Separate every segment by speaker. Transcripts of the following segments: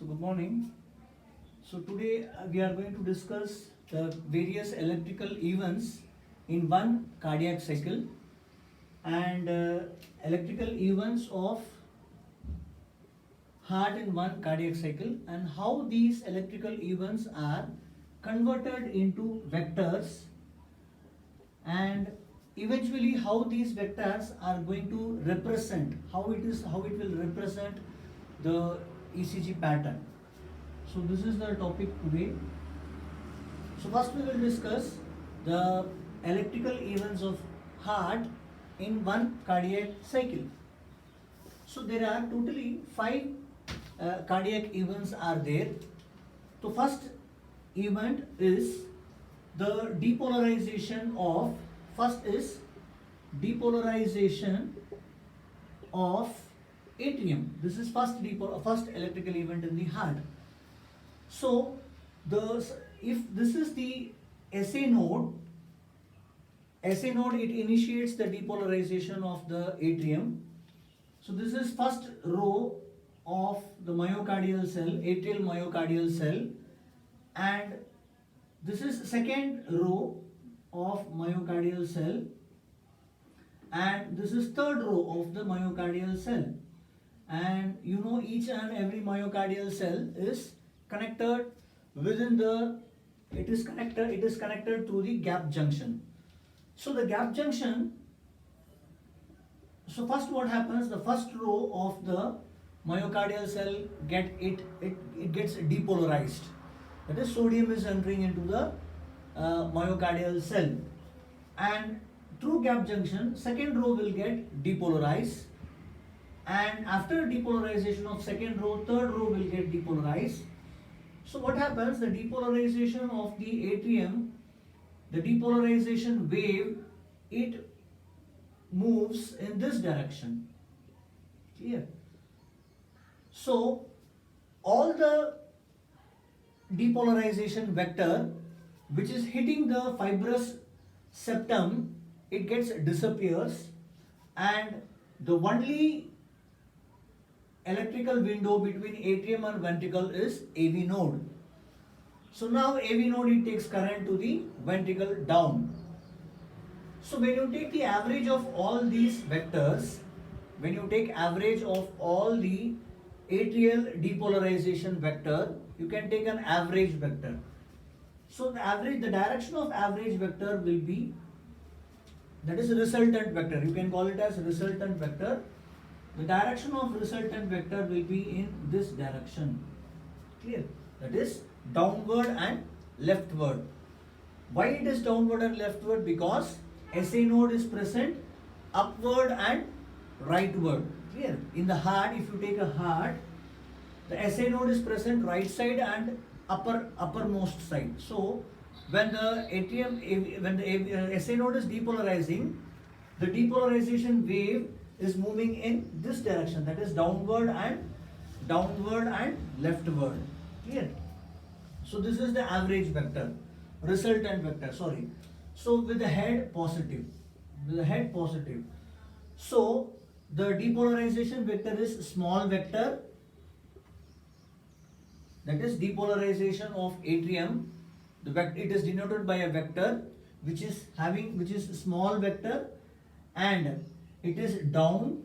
Speaker 1: So good morning. So today we are going to discuss the various electrical events in one cardiac cycle and electrical events of heart in one cardiac cycle and how these electrical events are converted into vectors and eventually how these vectors are going to represent how it will represent the ECG pattern. So this is the topic today. So first we will discuss the electrical events of heart in one cardiac cycle. So there are totally 5 cardiac events are there. So first event is the depolarization of atrium. This is first electrical event in the heart. So if this is the SA node it initiates the depolarization of the atrium. So this is first row of the myocardial cell, atrial myocardial cell, and this is second row of myocardial cell, and this is third row of the myocardial cell. And you know each and every myocardial cell is connected within it is connected through the gap junction. So the gap junction, so first what happens, the first row of the myocardial cell gets depolarized. That is, sodium is entering into the myocardial cell, and through gap junction second row will get depolarized, and after depolarization of second row third row will get depolarized. So what happens, the depolarization of the atrium, the depolarization wave, it moves in this direction. Clear? So all the depolarization vector which is hitting the fibrous septum, it disappears, and the only electrical window between atrium and ventricle is AV node. So now AV node, it takes current to the ventricle down. So when you take the average of all these vectors, when you take average of all the atrial depolarization vector, you can take an average vector. So the direction of average vector will be, that is resultant vector. You can call it as resultant vector. The direction of resultant vector will be in this direction. Clear? That is downward and leftward. Why it is downward and leftward? Because SA node is present upward and rightward. Clear? In the heart, if you take a heart, the SA node is present right side and uppermost side. So when the SA node is depolarizing, the depolarization wave is moving in this direction, that is downward and leftward. Clear? So this is the average vector, resultant vector, sorry. So with the head positive, so the depolarization vector is small vector, that is depolarization of atrium. It is denoted by a vector which is small vector, and it is down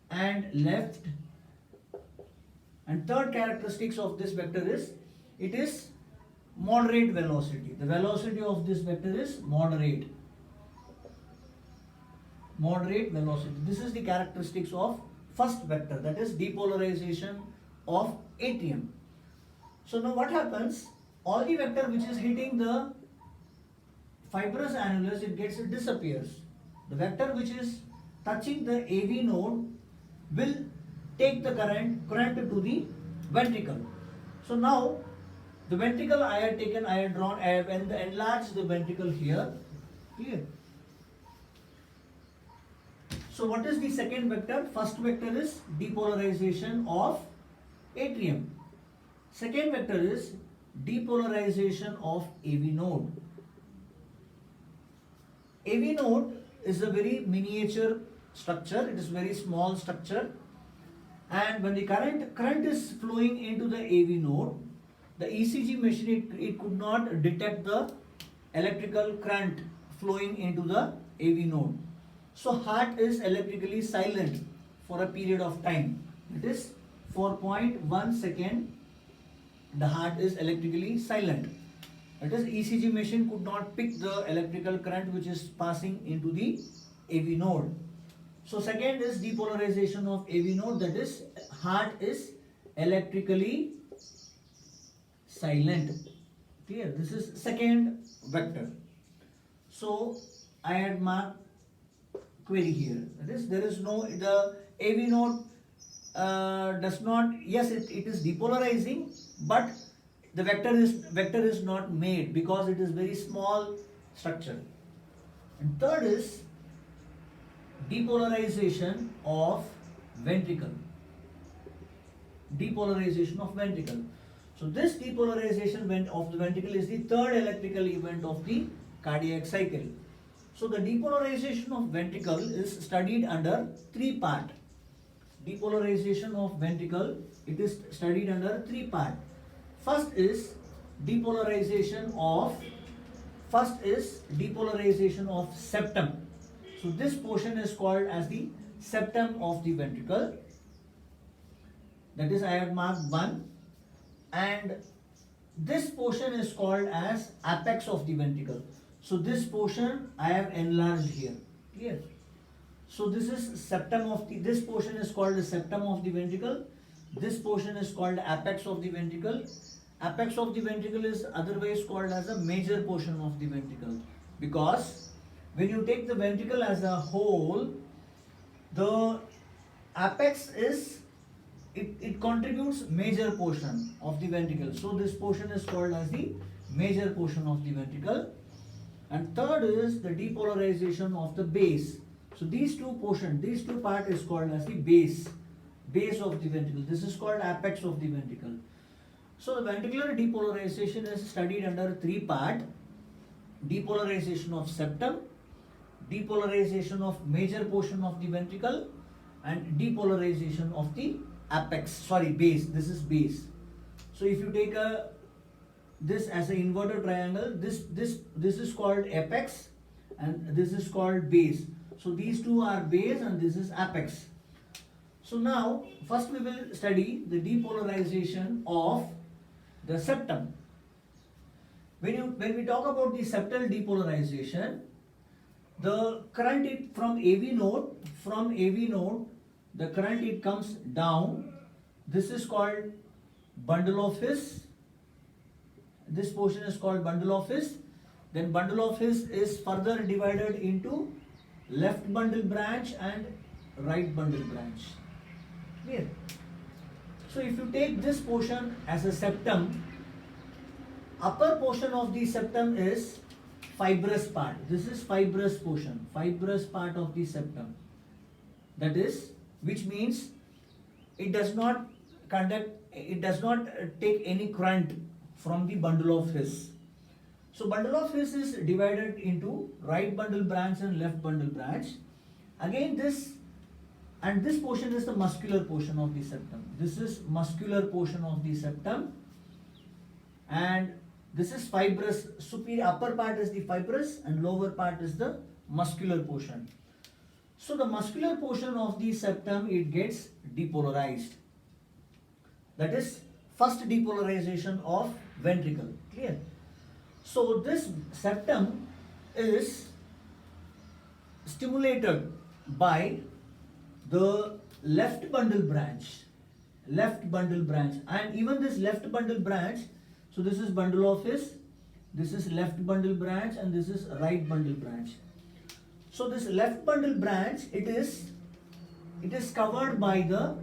Speaker 1: and left. And third characteristics of this vector is it is moderate velocity. The velocity of this vector is moderate velocity. This is the characteristics of first vector, that is depolarization of atrium. So now what happens, all the vector which is hitting the fibrous annulus, it disappears. The vector which is touching the AV node will take the current to the ventricle. So now the ventricle, I have enlarged the ventricle here. Clear? So what is the second vector? First vector is depolarization of atrium. Second vector is depolarization of AV node. AV node is a very miniature structure, it is very small structure, and when the current is flowing into the AV node, the ECG machine it could not detect the electrical current flowing into the AV node. So heart is electrically silent for a period of time. It is for 0.1 second. The heart is electrically silent. That is, ECG machine could not pick the electrical current which is passing into the AV node. So second is depolarization of AV node, that is heart is electrically silent. Clear? This is second vector. So I had marked query here. That is, there is no, the AV node does not, yes it is depolarizing, but the vector is not made because it is very small structure. And third is depolarization of ventricle. Depolarization of ventricle. So this depolarization of the ventricle is the third electrical event of the cardiac cycle. So the depolarization of ventricle is studied under three part. Depolarization of ventricle, it is studied under three part. First is depolarization of septum. So this portion is called as the septum of the ventricle. That is, I have marked 1. And this portion is called as apex of the ventricle. So this portion I have enlarged here. Clear? So this is septum of the, this portion is called the septum of the ventricle. This portion is called apex of the ventricle. Apex of the ventricle is otherwise called as a major portion of the ventricle, because when you take the ventricle as a whole, the apex is, it contributes major portion of the ventricle. So this portion is called as the major portion of the ventricle. And third is the depolarization of the base. So these two part is called as the base of the ventricle. This is called apex of the ventricle. So the ventricular depolarization is studied under three part: depolarization of septum, depolarization of major portion of the ventricle, and depolarization of the base. This is base. So if you take this as an inverted triangle, this is called apex and this is called base. So these two are base and this is apex. So now first we will study the depolarization of the septum. When we talk about the septal depolarization, the current from AV node, the current it comes down. This is called bundle of His. This portion is called bundle of His. Then bundle of His is further divided into left bundle branch and right bundle branch. Clear? So if you take this portion as a septum, upper portion of the septum is fibrous part. This is fibrous portion, fibrous part of the septum. That is, which means it does not take any current from the bundle of His. So bundle of His is divided into right bundle branch and left bundle branch. Again this portion is the muscular portion of the septum. This is muscular portion of the septum, and this is fibrous. Superior upper part is the fibrous and lower part is the muscular portion. So the muscular portion of the septum, it gets depolarized. That is first depolarization of ventricle. Clear? So this septum is stimulated by the left bundle branch, and even this left bundle branch. So this is bundle of His, this is left bundle branch, and this is right bundle branch. So this left bundle branch, it is covered by the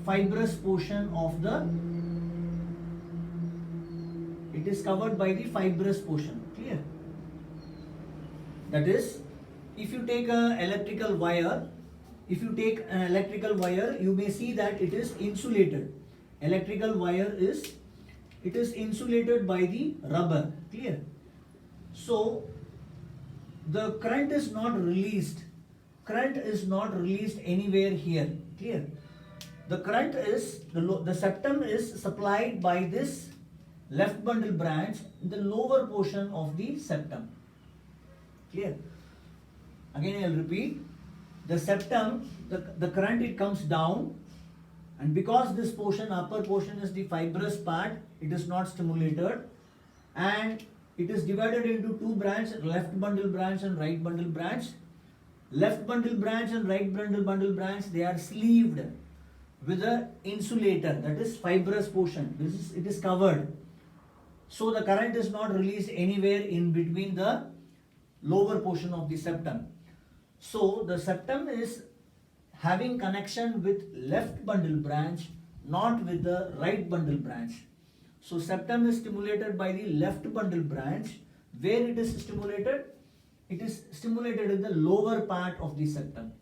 Speaker 1: fibrous portion of the. It is covered by the fibrous portion. Clear? That is, if you take an electrical wire, you may see that it is insulated. Electrical wire is insulated by the rubber. Clear? So the current is not released. Current is not released anywhere here. Clear? the current is, the septum is supplied by this left bundle branch in the lower portion of the septum. Clear? Again I will repeat. The septum, the current, it comes down, and because this portion, upper portion, is the fibrous part, it is not stimulated, and it is divided into two branches, left bundle branch and right bundle branch. Left bundle branch and right bundle branch, they are sleeved with a insulator, that is fibrous portion. It is covered, so the current is not released anywhere in between the lower portion of the septum. So the septum is having connection with left bundle branch, not with the right bundle branch. So septum is stimulated by the left bundle branch. Where it is stimulated? It is stimulated in the lower part of the septum.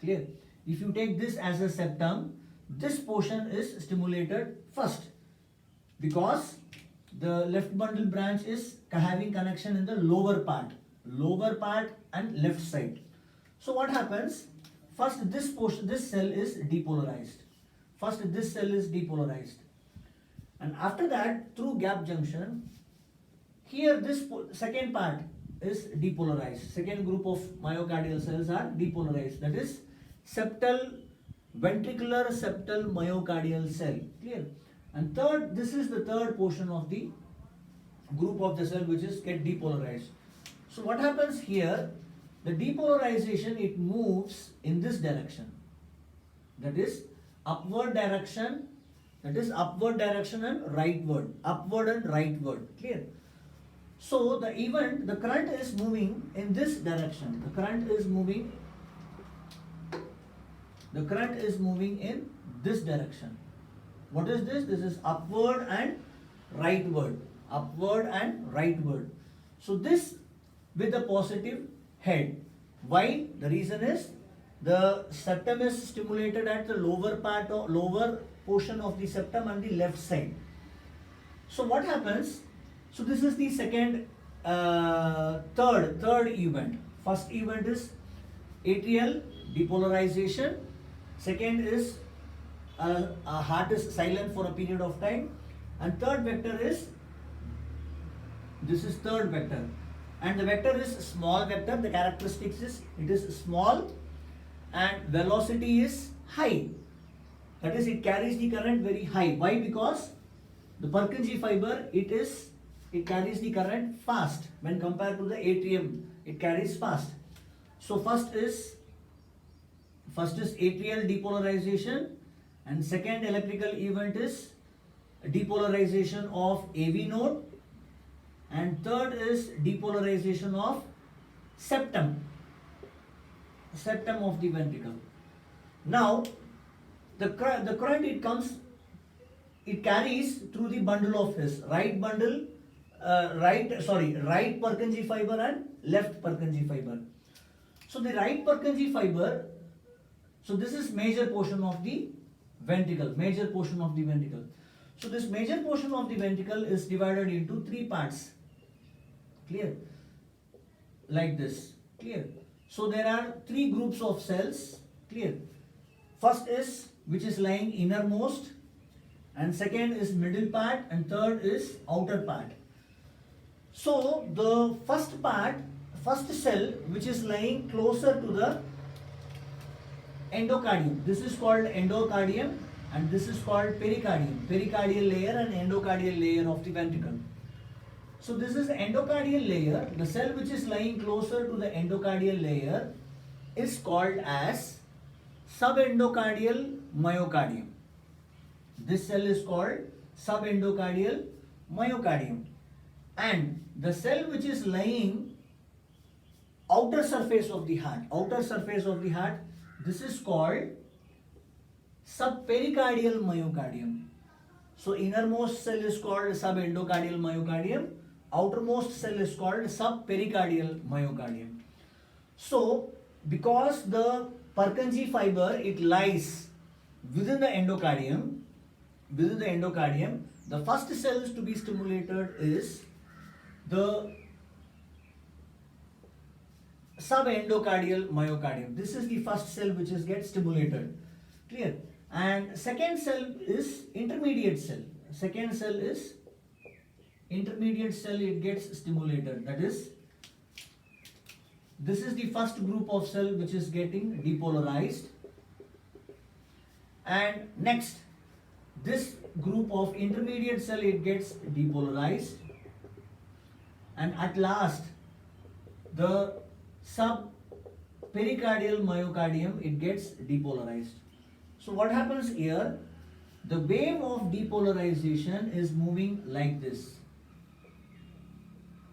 Speaker 1: Clear? If you take this as a septum, this portion is stimulated first, because the left bundle branch is having connection in the lower part and left side. So what happens? First this portion, this cell is depolarized. And after that, through gap junction, here this second part is depolarized. Second group of myocardial cells are depolarized. That is ventricular septal myocardial cell. Clear? And third, this is the third portion of the group of the cell which is get depolarized. So what happens here? The depolarization, it moves in this direction. That is upward direction. And rightward. Upward and rightward. Clear? So the current is moving in this direction. The current is moving in this direction. What is this? This is upward and rightward. So this with a positive head. Why? The reason is the septum is stimulated at the lower portion of the septum on the left side. So what happens? So this is the third event. First event is atrial depolarization. Second is heart is silent for a period of time. And third vector is, this is third vector. And the vector is small vector. The characteristics is, it is small and velocity is high. That is, it carries the current very high. Why? Because the Purkinje fiber, it carries the current fast. When compared to the atrium, it carries fast. So first is atrial depolarization, and second electrical event is depolarization of AV node, and third is depolarization of septum of the ventricle. Now the current, it carries through the bundle of his right Purkinje fiber and left Purkinje fiber. So the right Purkinje fiber, so this is major portion of the ventricle. So this major portion of the ventricle is divided into three parts. Clear? Like this. Clear? So there are three groups of cells. Clear? First is, which is lying innermost, and second is middle part, and third is outer part. So the first cell which is lying closer to the endocardium, this is called endocardium, and this is called pericardium. Pericardial layer and endocardial layer of the ventricle. So this is the endocardial layer. The cell which is lying closer to the endocardial layer is called as subendocardial myocardium. This cell is called subendocardial myocardium. And the cell which is lying outer surface of the heart, this is called subpericardial myocardium. So innermost cell is called subendocardial myocardium, outermost cell is called subpericardial myocardium. So because the Purkinje fiber, it lies within the endocardium, the first cells to be stimulated is the subendocardial myocardium. This is the first cell which is get stimulated. Clear? And second cell is intermediate cell. Second cell is intermediate cell, it gets stimulated. That is, this is the first group of cell which is getting depolarized. And next, this group of intermediate cell, it gets depolarized. And at last, the subpericardial myocardium, it gets depolarized. So what happens here? The wave of depolarization is moving like this.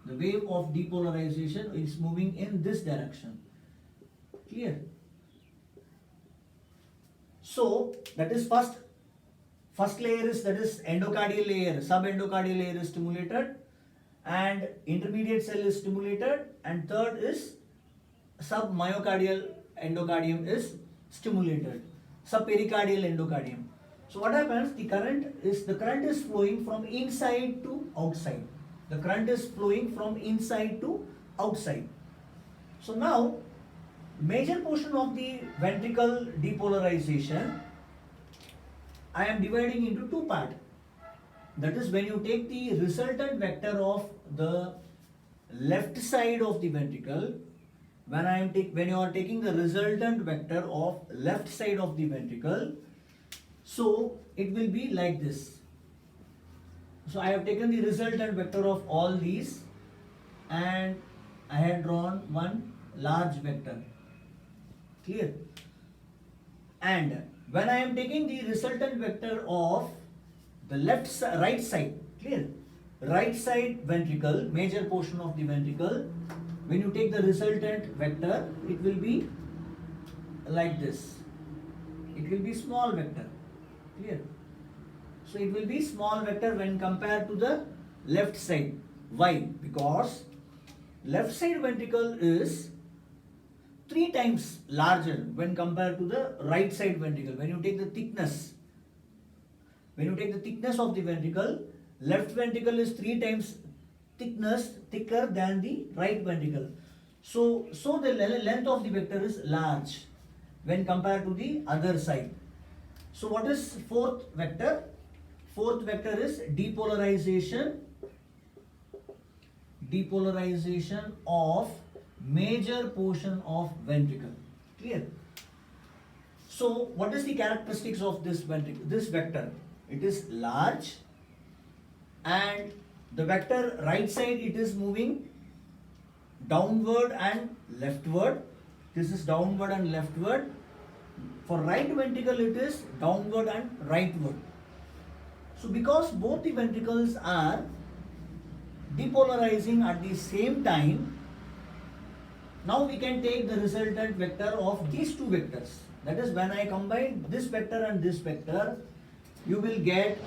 Speaker 1: The wave of depolarization is moving in this direction. Clear? So that is first layer is, that is endocardial layer, subendocardial layer is stimulated, and intermediate cell is stimulated, and third is submyocardial endocardium is stimulated, subpericardial endocardium. So what happens? The current is flowing from inside to outside. The current is flowing from inside to outside. So now, major portion of the ventricle depolarization, I am dividing into two parts. That is, when you take the resultant vector of the left side of the ventricle, when you are taking the resultant vector of left side of the ventricle, so it will be like this. So I have taken the resultant vector of all these, and I had drawn one large vector. Clear? And when I am taking the resultant vector of the right side, clear? Right side ventricle, major portion of the ventricle, when you take the resultant vector, it will be like this. It will be small vector. Clear? So it will be small vector when compared to the left side. Why? Because left side ventricle is 3 times larger when compared to the right side ventricle. When you take the thickness of the ventricle, left ventricle is 3 times thicker than the right ventricle. So the length of the vector is large when compared to the other side. So what is fourth vector? Fourth vector is depolarization of major portion of ventricle. Clear? So what is the characteristics of this ventricle? This vector, it is large, and the vector right side, it is moving downward and leftward. This is downward and leftward. For right ventricle, it is downward and rightward. So because both the ventricles are depolarizing at the same time, now we can take the resultant vector of these two vectors. That is, when I combine this vector and this vector, you will get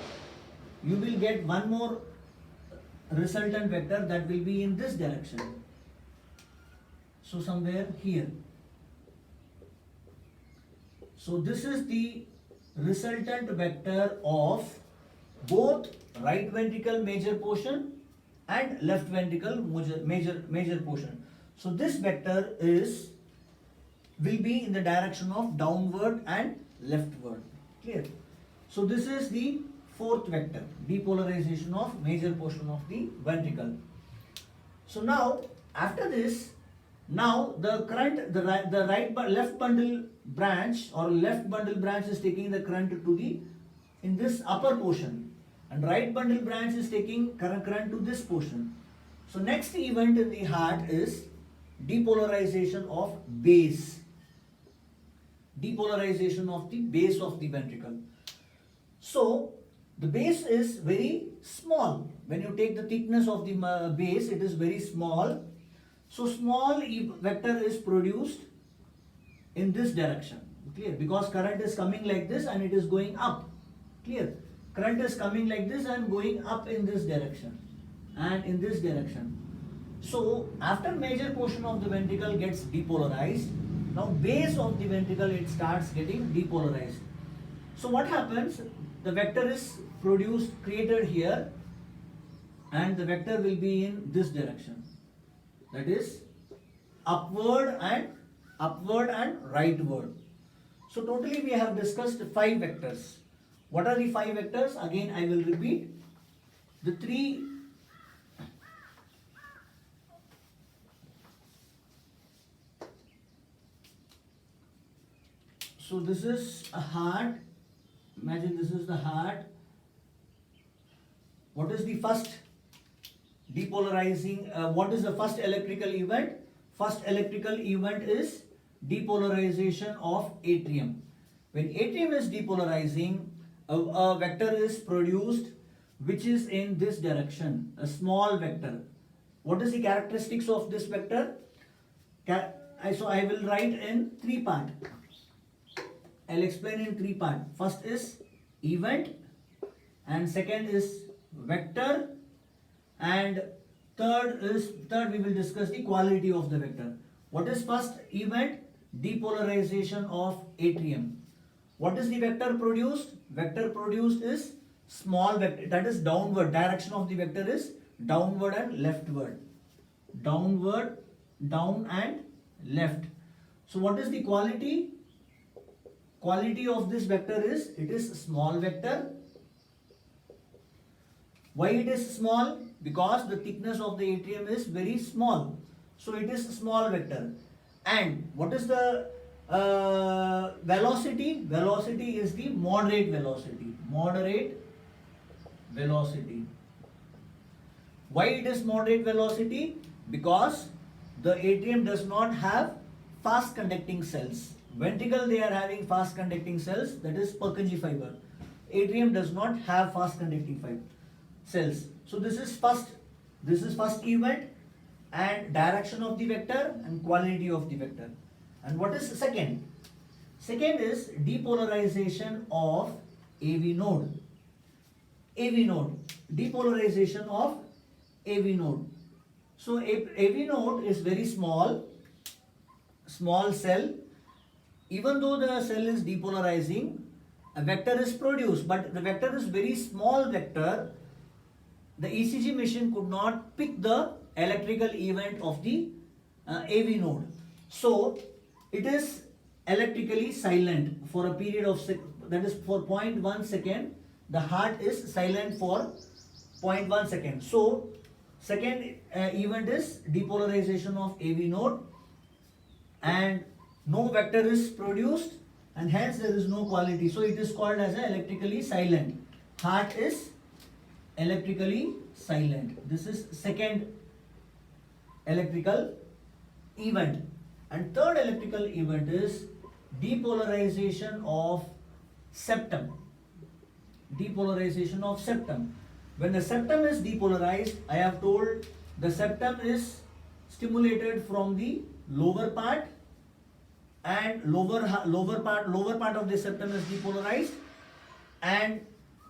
Speaker 1: one more resultant vector that will be in this direction. So somewhere here. So this is the resultant vector of both right ventricle major portion and left ventricle major portion. So this vector will be in the direction of downward and leftward. Clear? So this is the fourth vector, depolarization of major portion of the ventricle. So now after this, now the current, left bundle branch is taking the current to in this upper portion, and right bundle branch is taking current to this portion. So next event in the heart is depolarization of base. Depolarization of the base of the ventricle. So the base is very small. When you take the thickness of the base, it is very small. So small vector is produced in this direction. Clear? Because current is coming like this and it is going up. Clear? Current is coming like this and going up in this direction and in this direction. So after major portion of the ventricle gets depolarized, now base of the ventricle, it starts getting depolarized. So what happens? The vector is created here, and the vector will be in this direction. That is upward and rightward. So totally we have discussed 5 vectors. What are the 5 vectors? Again I will repeat. The three So this is a heart. Imagine this is the heart. What is the first depolarizing? What is the first electrical event? First electrical event is depolarization of atrium. When atrium is depolarizing, a vector is produced which is in this direction, a small vector. What is the characteristics of this vector? So I will write in 3 parts. I'll explain in 3 parts. First is event, and second is vector, and third we will discuss the quality of the vector. What is first event? Depolarization of atrium. What is the vector produced? Vector produced is small vector, that is downward. Direction of the vector is downward and leftward. Downward, down and left. So what is the quality? Quality of this vector is, it is small vector. Why it is small? Because the thickness of the atrium is very small. So it is small vector. And what is the velocity? Velocity is the moderate velocity. Moderate velocity. Why it is moderate velocity? Because the atrium does not have fast conducting cells. Ventricle they are having fast conducting cells, that is Purkinje fiber. Atrium does not have fast conducting cells. So this is first event, and direction of the vector and quality of the vector. And what is second? Second is depolarization of AV node. AV node. Depolarization of AV node. So AV node is very small cell. Even though the cell is depolarizing, a vector is produced, but the vector is very small vector. The ECG machine could not pick the electrical event of the AV node. So it is electrically silent for a period of, that is for 0.1 second. The heart is silent for 0.1 second. So second event is depolarization of AV node, and no vector is produced, and hence there is no quality. So it is called as a electrically silent. Heart is electrically silent. This is second electrical event. And third electrical event is depolarization of septum. Depolarization of septum. When the septum is depolarized, I have told the septum is stimulated from the lower part, and lower part of the septum is depolarized, and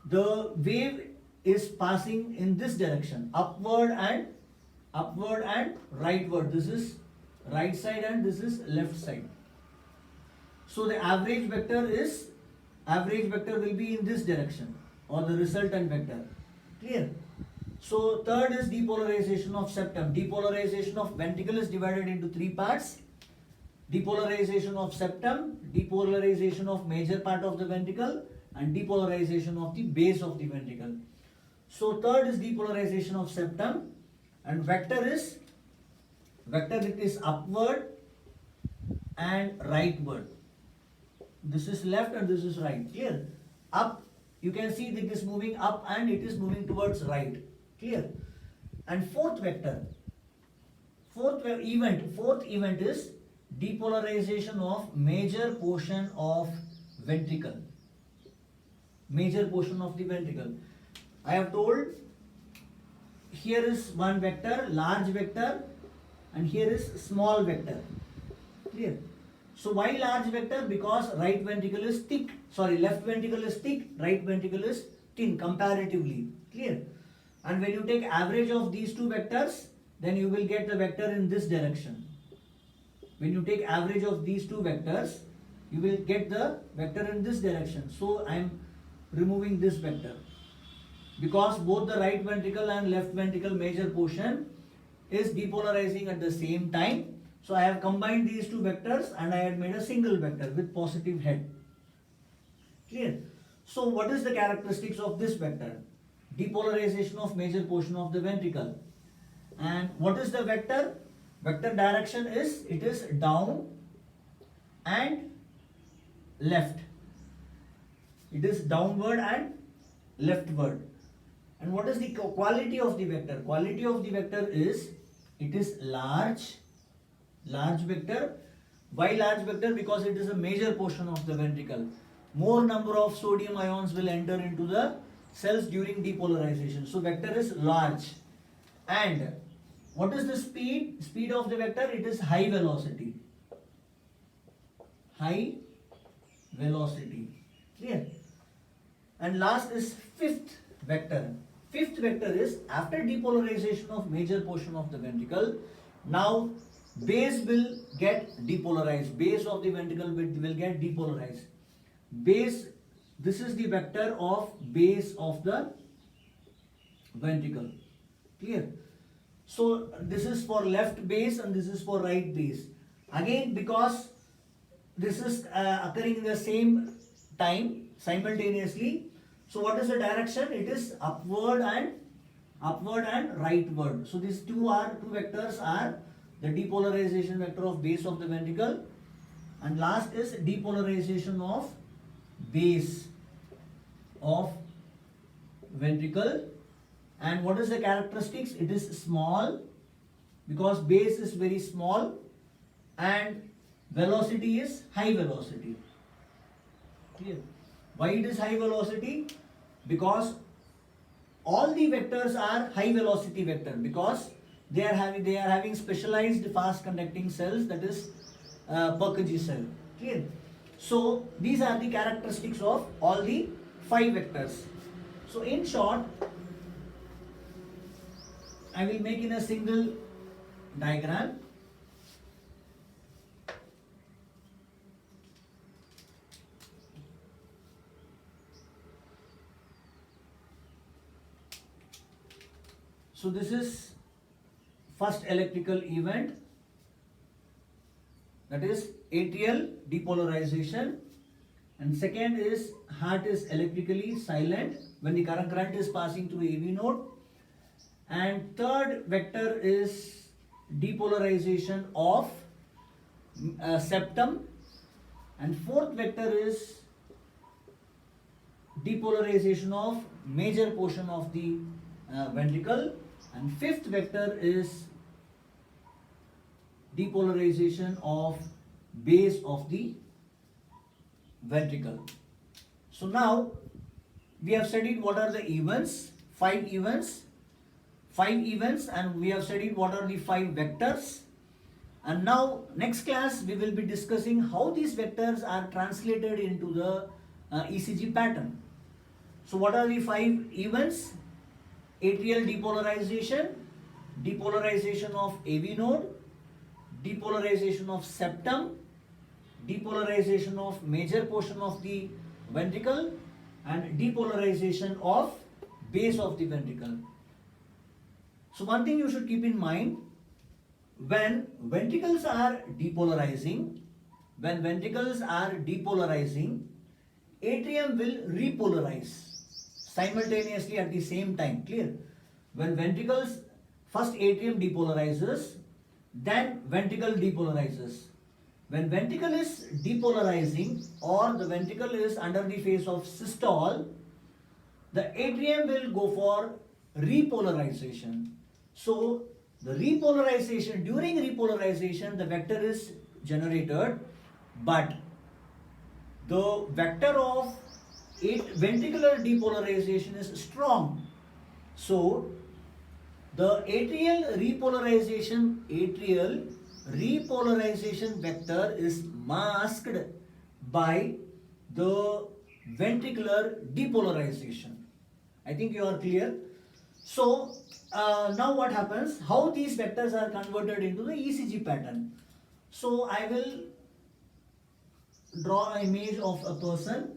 Speaker 1: the wave is passing in this direction, upward and rightward. This is right side and this is left side. So the average vector will be in this direction, or the resultant vector. Clear? So third is depolarization of septum. Depolarization of ventricle is divided into 3 parts. Depolarization of septum, depolarization of major part of the ventricle, and depolarization of the base of the ventricle. So third is depolarization of septum, and vector it is upward and rightward. This is left and this is right. Clear? Up, you can see that it is moving up and it is moving towards right. Clear? And fourth event is depolarization of major portion of ventricle. Major portion of the ventricle. I have told here is one vector, large vector, and here is small vector. Clear? So why large vector? Because left ventricle is thick, right ventricle is thin comparatively. Clear? And when you take average of these two vectors, then you will get the vector in this direction. When you take average of these two vectors, you will get the vector in this direction. So I am removing this vector, because both the right ventricle and left ventricle major portion is depolarizing at the same time. So I have combined these two vectors and I had made a single vector with positive head. Clear? So what is the characteristics of this vector? Depolarization of major portion of the ventricle. And what is the vector? Vector direction is, it is down and left. It is downward and leftward. And what is the quality of the vector? Quality of the vector is, it is large vector. Why large vector? Because it is a major portion of the ventricle. More number of sodium ions will enter into the cells during depolarization. So vector is large. And what is the speed? Speed of the vector, it is high velocity. High velocity. Clear? And last is fifth vector. Fifth vector is, after depolarization of major portion of the ventricle, now base will get depolarized. Base of the ventricle will get depolarized. Base, this is the vector of base of the ventricle. Clear? So this is for left base and this is for right base. Again, because this is occurring in the same time simultaneously, so what is the direction? It is upward and rightward. So these two vectors are the depolarization vector of base of the ventricle, and last is depolarization of base of ventricle. And what is the characteristics? It is small, because base is very small, and velocity is high velocity. Clear? Why it is high velocity? Because all the vectors are high velocity vector, because they are having specialized fast conducting cells, that is Purkinje cell. Clear? So these are the characteristics of all the 5 vectors. So in short, I will make in a single diagram. So this is first electrical event, that is atrial depolarization, and second is heart is electrically silent when the current is passing through AV node, and third vector is depolarization of septum, and fourth vector is depolarization of major portion of the ventricle, and fifth vector is depolarization of base of the ventricle. So now we have studied what are the events, 5 events, and we have studied what are the 5 vectors. And now next class we will be discussing how these vectors are translated into the ECG pattern. So what are the 5 events? Atrial depolarization, depolarization of AV node, depolarization of septum, depolarization of major portion of the ventricle, and depolarization of base of the ventricle. So one thing you should keep in mind, when ventricles are depolarizing, atrium will repolarize simultaneously at the same time. Clear? When ventricles, first atrium depolarizes, then ventricle depolarizes. When ventricle is depolarizing or the ventricle is under the phase of systole, the atrium will go for repolarization. So the repolarization, during repolarization the vector is generated, but the vector of ventricular depolarization is strong. So the atrial repolarization vector is masked by the ventricular depolarization. I think you are clear. So now what happens? How these vectors are converted into the ECG pattern. So I will draw an image of a person.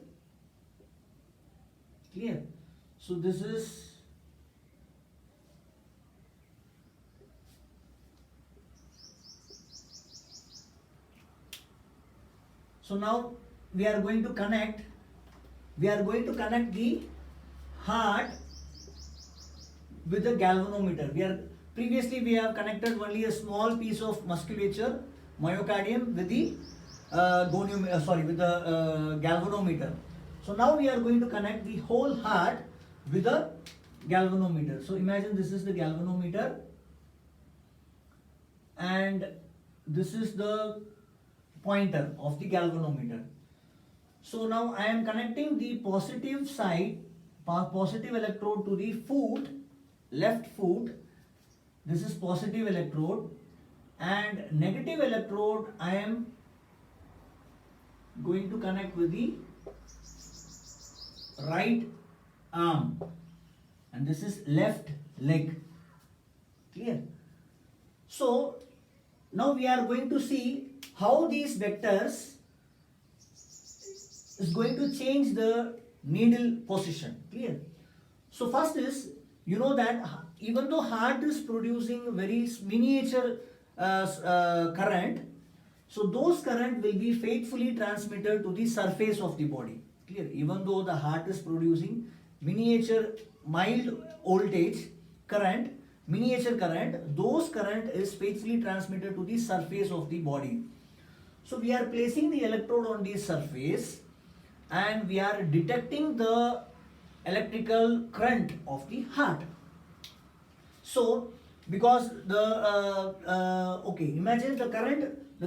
Speaker 1: Clear? So this is So now we are going to connect the heart with the galvanometer. Previously we have connected only a small piece of musculature, myocardium, with the galvanometer. So now we are going to connect the whole heart with the galvanometer. So imagine this is the galvanometer and this is the pointer of the galvanometer. So now I am connecting the positive electrode to the foot, left foot. This is positive electrode, and negative electrode I am going to connect with the right arm, and this is left leg. Clear? So now we are going to see how these vectors is going to change the needle position. Clear? So first is, you know that even though heart is producing very miniature current, so those current will be faithfully transmitted to the surface of the body. Clear? Even though the heart is producing miniature mild voltage current, miniature current, those current is faithfully transmitted to the surface of the body. So we are placing the electrode on the surface and we are detecting the electrical current of the heart. So because imagine the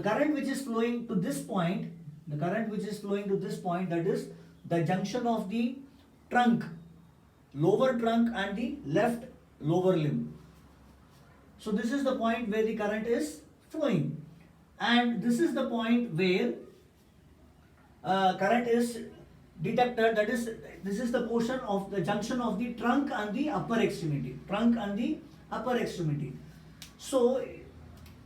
Speaker 1: current which is flowing to this point, that is the junction of the trunk, lower trunk and the left lower limb. So this is the point where the current is flowing, and this is the point where current is detected, that is this is the portion of the junction of the trunk and the upper extremity, So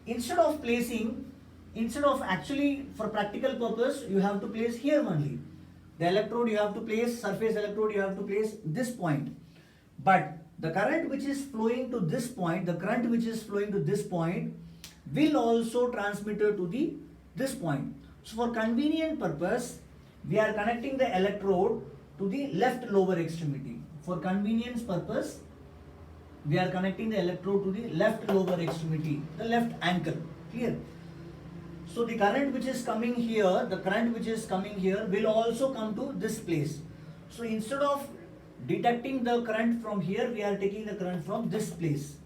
Speaker 1: instead of actually, for practical purpose, you have to place here only. The electrode you have to place, surface electrode you have to place this point. But the current which is flowing to this point, will also transmitted to this point. So for convenient purpose, we are connecting the electrode to the left lower extremity. For convenience purpose, we are connecting the electrode to the left lower extremity, the left ankle. Clear? So the current which is coming here, will also come to this place. So instead of detecting the current from here, we are taking the current from this place.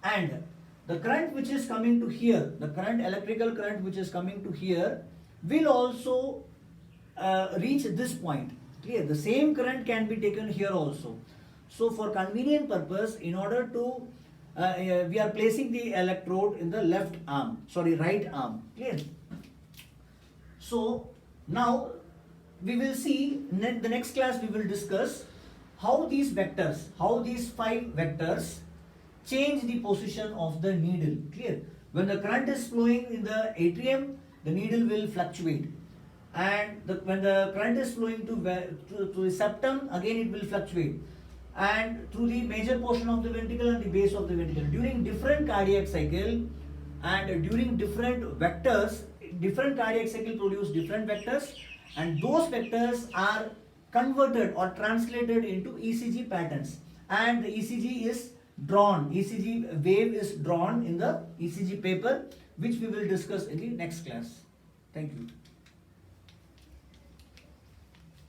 Speaker 1: And the current which is coming to here, electrical current which is coming to here, will also reach this point. Clear? The same current can be taken here also. So for convenient purpose, in order to we are placing the electrode in the right arm. Clear? So now we will see the next class, we will discuss how these 5 vectors change the position of the needle. Clear? When the current is flowing in the atrium, the needle will fluctuate, and when the current is flowing to the septum, again it will fluctuate, and through the major portion of the ventricle and the base of the ventricle. During different cardiac cycle and during different vectors, different cardiac cycle produce different vectors, and those vectors are converted or translated into ECG patterns, and the ECG wave is drawn in the ECG paper, which we will discuss in the next class. Thank you.